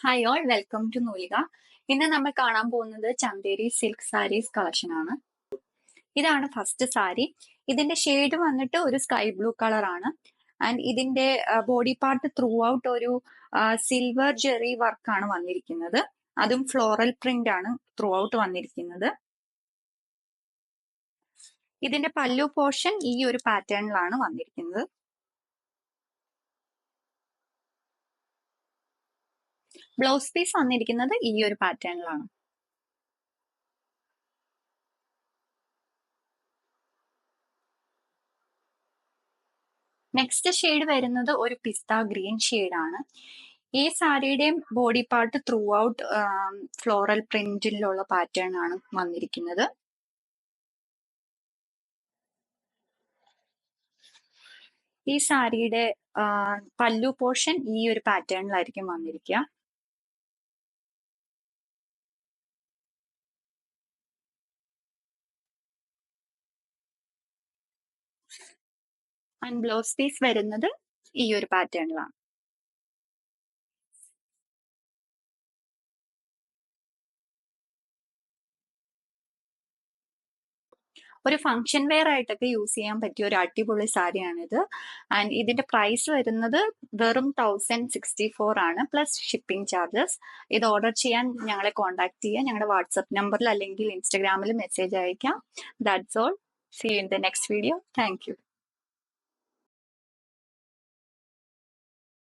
Hi all welcome to Noolika. ഇന്ന് നമ്മൾ കാണാൻ പോകുന്നത് ചന്തേരി സിൽക്ക് സാരീസ് കളക്ഷൻ ആണ്. ഇതാണ് ഫസ്റ്റ് സാരി. ഇതിന്റെ ഷെയ്ഡ് വന്നിട്ട് ഒരു സ്കൈ ബ്ലൂ കളർ ആണ്. ആൻഡ് ഇതിന്റെ ബോഡി പാർട്ട് ത്രൂ ഔട്ട് ഒരു സിൽവർ ജെറി വർക്ക് ആണ് വന്നിരിക്കുന്നത്. അതും ഫ്ലോറൽ പ്രിന്റ് ആണ് ത്രൂ ഔട്ട് വന്നിരിക്കുന്നത്. ഇതിന്റെ പല്ലു പോർഷൻ ഈ ഒരു പാറ്റേണിലാണ് വന്നിരിക്കുന്നത്. ബ്ലൗസ് പീസ് വന്നിരിക്കുന്നത് ഈ ഒരു പാറ്റേണിലാണ്. നെക്സ്റ്റ് ഷെയ്ഡ് വരുന്നത് ഒരു പിസ്ത ഗ്രീൻ ആണ്. ഈ സാരിയുടെയും body part throughout floral പ്രിന്റിലുള്ള പാറ്റേൺ ആണ് വന്നിരിക്കുന്നത്. ഈ സാരിയുടെ പല്ലു പോർഷൻ ഈ ഒരു പാറ്റേണിലായിരിക്കും വന്നിരിക്കുക. ആൻഡ് ബ്ലൗസ് പീസ് വരുന്നത് ഈ ഒരു പാറ്റേണിലാണ്. ഒരു ഫംഗ്ഷൻ വെയർ ആയിട്ടൊക്കെ യൂസ് ചെയ്യാൻ പറ്റിയ ഒരു അടിപൊളി സാരിയാണിത്. ആൻഡ് ഇതിന്റെ പ്രൈസ് വരുന്നത് വെറും 1064 ആണ്, പ്ലസ് ഷിപ്പിംഗ് ചാർജസ്. ഇത് ഓർഡർ ചെയ്യാൻ ഞങ്ങളെ കോൺടാക്ട് ചെയ്യുക. ഞങ്ങളുടെ വാട്സപ്പ് നമ്പറിൽ അല്ലെങ്കിൽ ഇൻസ്റ്റഗ്രാമിൽ മെസ്സേജ് അയക്കാം. That's all. See you in the next video. Thank U.